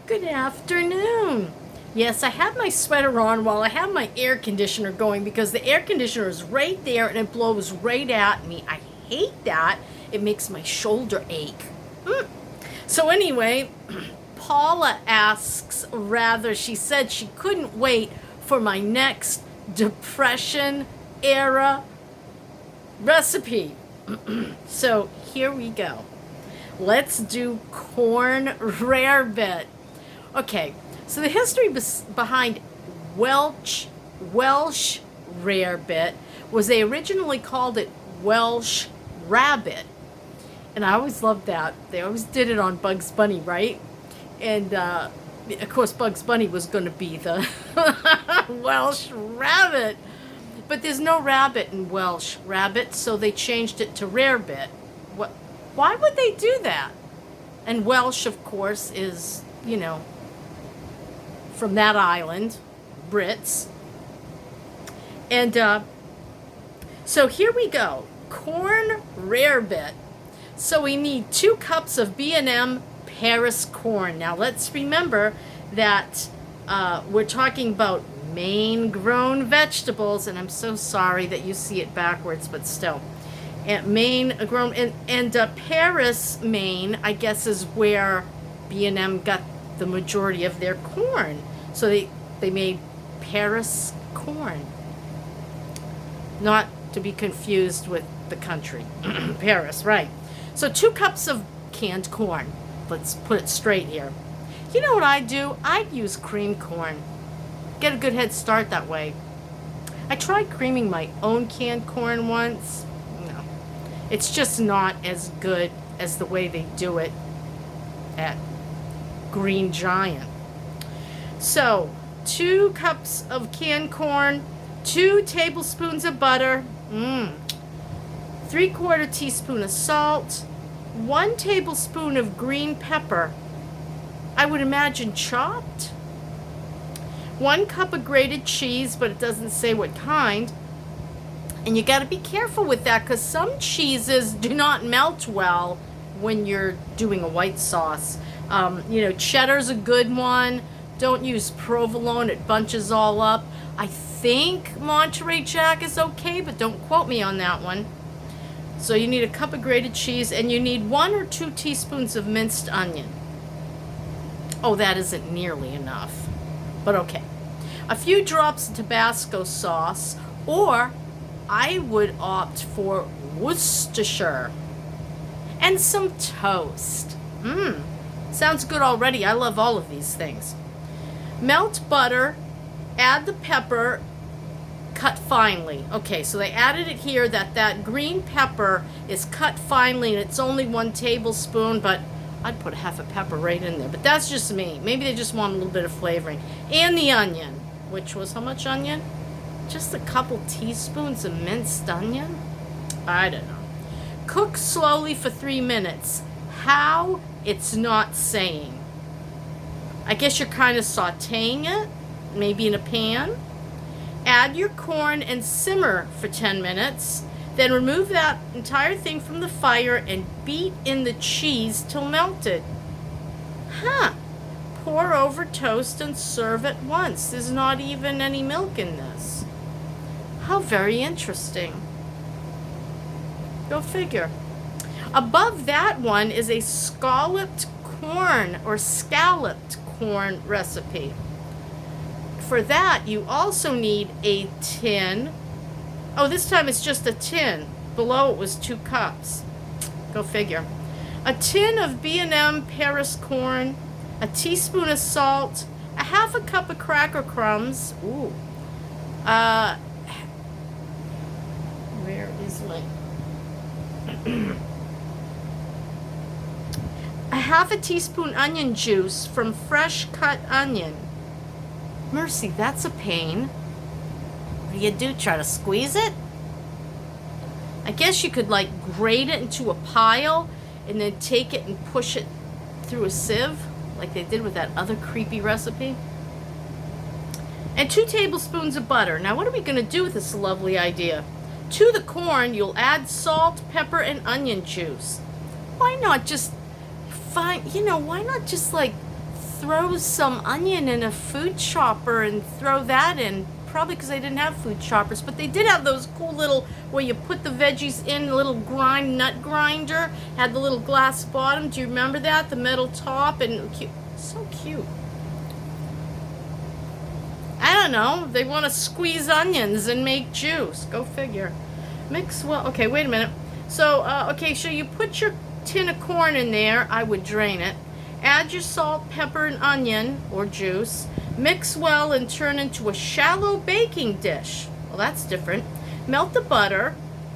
Good afternoon. Yes, I have my sweater on while I have my air conditioner going because the air conditioner is right there and it blows right at me. I hate that. It makes my shoulder ache. So anyway, Paula asks, rather, she said she couldn't wait for my next Depression Era recipe. So here we go. Let's do corn rarebit. Okay, so the history behind Welsh rarebit was they originally called it Welsh rabbit. And I always loved that. They always did it on Bugs Bunny, right? And of course Bugs Bunny was going to be the Welsh rabbit. But there's no rabbit in Welsh rabbit, so they changed it to rarebit. Why would they do that? And Welsh, of course, is, from that island, Brits. And so here we go. Corn rarebit. So we need 2 cups of B&M Paris corn. Now let's remember that we're talking about Maine-grown vegetables, and I'm so sorry that you see it backwards, but still. And Maine-grown, and Paris, Maine, I guess, is where B&M got the majority of their corn. So they made Paris corn. Not to be confused with the country. Paris, right. So 2 cups of canned corn. Let's put it straight here. You know what I'd do? I'd use cream corn. Get a good head start that way. I tried creaming my own canned corn once. No. It's just not as good as the way they do it at Green Giant. So, 2 cups of canned corn, 2 tablespoons of butter, 3/4 teaspoon of salt, 1 tablespoon of green pepper, I would imagine chopped, 1 cup of grated cheese, but it doesn't say what kind. And you got to be careful with that because some cheeses do not melt well when you're doing a white sauce. Cheddar's a good one. Don't use provolone, it bunches all up. I think Monterey Jack is okay, but don't quote me on that one. So you need a cup of grated cheese, and you need 1 or 2 teaspoons of minced onion. Oh, that isn't nearly enough, but okay. A few drops of Tabasco sauce, or I would opt for Worcestershire. And some toast. Sounds good already. I love all of these things. Melt butter, add the pepper, cut finely. Okay, so they added it here that green pepper is cut finely and it's only 1 tablespoon, but I'd put half a pepper right in there. But that's just me. Maybe they just want a little bit of flavoring. And the onion, which was how much onion? Just a couple teaspoons of minced onion? I don't know. Cook slowly for 3 minutes. How? It's not saying. I guess you're kind of sauteing it, maybe in a pan. Add your corn and simmer for 10 minutes. Then remove that entire thing from the fire and beat in the cheese till melted. Pour over toast and serve at once. There's not even any milk in this. How very interesting. Go figure. Above that one is a scalloped corn or scalloped corn recipe. For that, you also need a tin. Oh, this time it's just a tin. Below it was 2 cups. Go figure. A tin of B&M Paris corn, a teaspoon of salt, a half a cup of cracker crumbs. Ooh. Where is my... a half a teaspoon onion juice from fresh cut onion. Mercy, that's a pain. What do you do? Try to squeeze it? I guess you could grate it into a pile and then take it and push it through a sieve like they did with that other creepy recipe. And 2 tablespoons of butter. Now what are we going to do with this lovely idea? To the corn, you'll add salt, pepper, and onion juice. Why not just throw some onion in a food chopper and throw that in. Probably because they didn't have food choppers, but they did have those cool little where you put the veggies in, a little nut grinder, had the little glass bottom. Do you remember that? The metal top, and cute. So cute. I don't know. They want to squeeze onions and make juice. Go figure. Mix well. Okay, wait a minute. So, okay, so you put your tin of corn in there. I would drain it. Add your salt, pepper, and onion or juice. Mix well and turn into a shallow baking dish. Well, that's different. Melt the butter.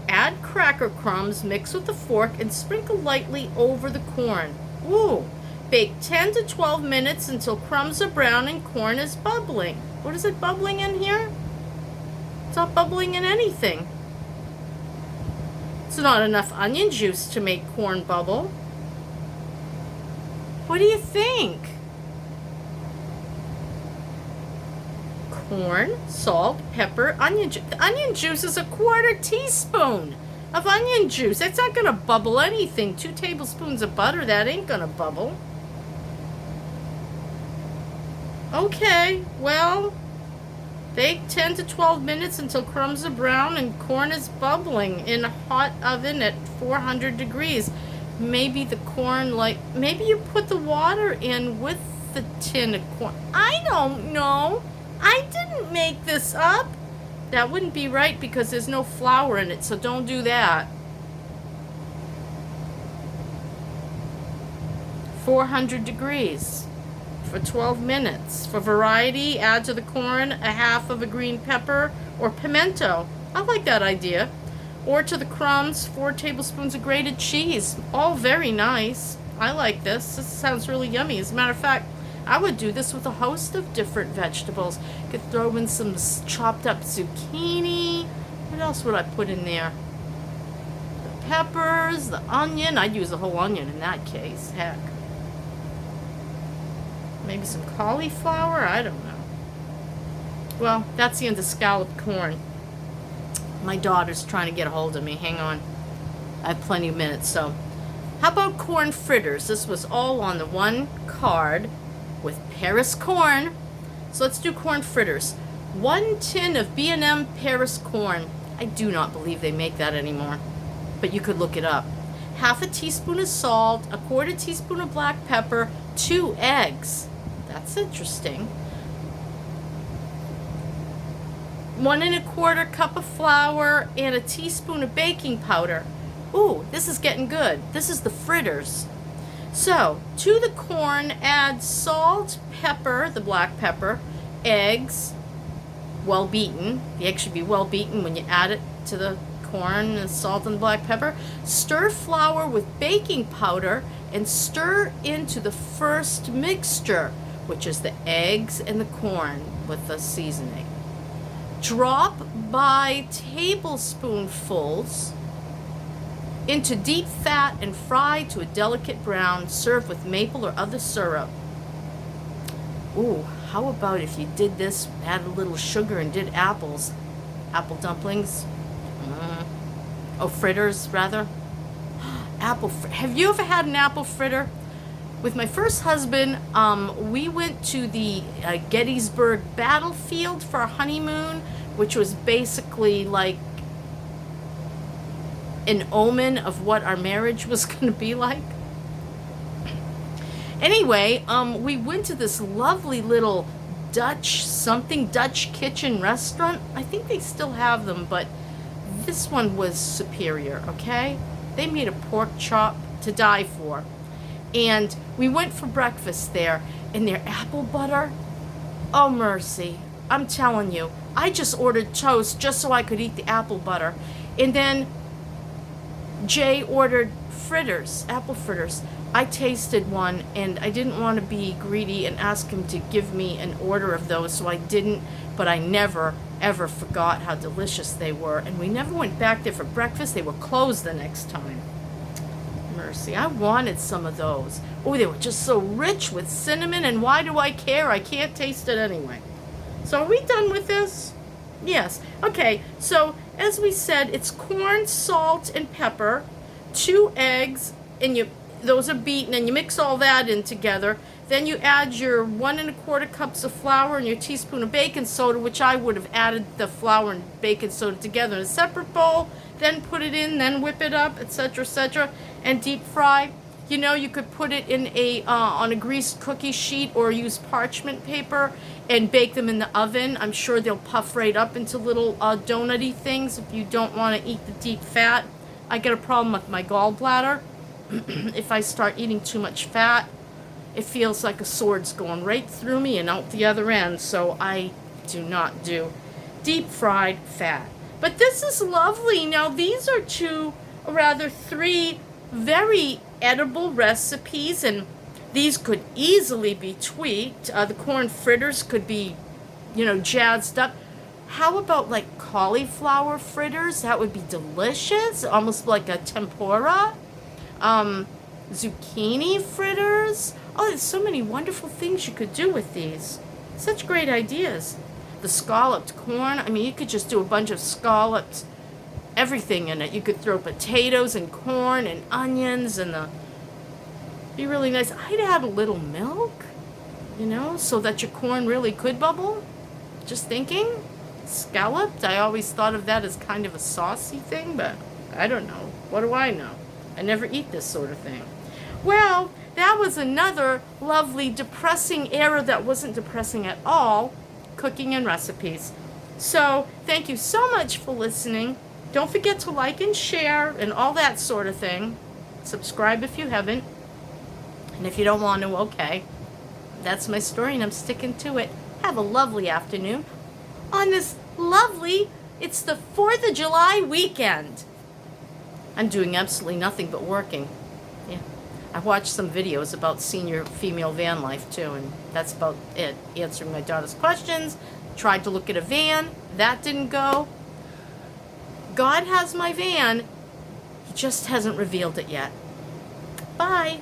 Add cracker crumbs. Mix with a fork and sprinkle lightly over the corn. Ooh. Bake 10 to 12 minutes until crumbs are brown and corn is bubbling. What is it bubbling in here? It's not bubbling in anything. It's not enough onion juice to make corn bubble. What do you think? Corn, salt, pepper, onion juice. The onion juice is a 1/4 teaspoon of onion juice. That's not going to bubble anything. 2 tablespoons of butter, that ain't going to bubble. Okay, well, bake 10 to 12 minutes until crumbs are brown and corn is bubbling in a hot oven at 400 degrees. Maybe the corn, maybe you put the water in with the tin of corn. I don't know. I didn't make this up. That wouldn't be right because there's no flour in it, so don't do that. 400 degrees for 12 minutes. For variety, add to the corn 1/2 of a green pepper or pimento. I like that idea. Or to the crumbs, 4 tablespoons of grated cheese. All very nice. I like this. This sounds really yummy. As a matter of fact, I would do this with a host of different vegetables. Could throw in some chopped up zucchini. What else would I put in there? The peppers, the onion. I'd use a whole onion in that case. Heck. Maybe some cauliflower. I don't know. Well, that's the end of scalloped corn. My daughter's trying to get a hold of me. Hang on. I have plenty of minutes. So, how about corn fritters? This was all on the one card with Paris corn. So let's do corn fritters. 1 tin of B&M Paris corn. I do not believe they make that anymore, but you could look it up. 1/2 teaspoon of salt, 1/4 teaspoon of black pepper, 2 eggs. That's interesting. 1 1/4 cup of flour and a teaspoon of baking powder. Ooh, this is getting good. This is the fritters. So, to the corn, add salt, pepper, the black pepper, eggs, well beaten. The egg should be well beaten when you add it to the corn, the salt, and the black pepper. Stir flour with baking powder and stir into the first mixture, which is the eggs and the corn with the seasoning. Drop by tablespoonfuls into deep fat and fry to a delicate brown. Serve with maple or other syrup. Ooh, how about if you did this, add a little sugar and did apples? Apple dumplings? Fritters, rather. Have you ever had an apple fritter? With my first husband, we went to the Gettysburg battlefield for our honeymoon, which was basically like an omen of what our marriage was going to be like. Anyway, we went to this lovely little Dutch kitchen restaurant. I think they still have them, but this one was superior, okay? They made a pork chop to die for. And we went for breakfast there, and their apple butter, oh mercy, I'm telling you, I just ordered toast just so I could eat the apple butter. And then Jay ordered fritters, apple fritters. I tasted one, and I didn't want to be greedy and ask him to give me an order of those, so I didn't, but I never, ever forgot how delicious they were. And we never went back there for breakfast. They were closed the next time. Mercy, I wanted some of those. Oh, they were just so rich with cinnamon, and why do I care? I can't taste it anyway. So are we done with this? Yes. Okay, so as we said, it's corn, salt, and pepper, 2 eggs, and those are beaten, and you mix all that in together. Then you add your 1 1/4 cups of flour and your teaspoon of baking soda, which I would have added the flour and baking soda together in a separate bowl. Then put it in, then whip it up, etc., and deep fry. You know, you could put it in on a greased cookie sheet or use parchment paper and bake them in the oven. I'm sure they'll puff right up into little donut-y things if you don't want to eat the deep fat. I get a problem with my gallbladder. If I start eating too much fat, it feels like a sword's going right through me and out the other end. So I do not do deep fried fat. But this is lovely. Now these are three very edible recipes, and these could easily be tweaked. The corn fritters could be, jazzed up. How about like cauliflower fritters? That would be delicious, almost like a tempura. Zucchini fritters. Oh, there's so many wonderful things you could do with these. Such great ideas. The scalloped corn. I mean, you could just do a bunch of scallops, everything in it. You could throw potatoes and corn and onions be really nice. I'd add a little milk, so that your corn really could bubble. Just thinking. Scalloped, I always thought of that as kind of a saucy thing, but I don't know. What do I know? I never eat this sort of thing. Well, that was another lovely depressing era that wasn't depressing at all, cooking and recipes. So, thank you so much for listening. Don't forget to like and share and all that sort of thing. Subscribe if you haven't. And if you don't want to, okay. That's my story and I'm sticking to it. Have a lovely afternoon on this it's the 4th of July weekend. I'm doing absolutely nothing but working. Yeah. I watched some videos about senior female van life too, and that's about it. Answering my daughter's questions. Tried to look at a van. That didn't go. God has my van. He just hasn't revealed it yet. Bye.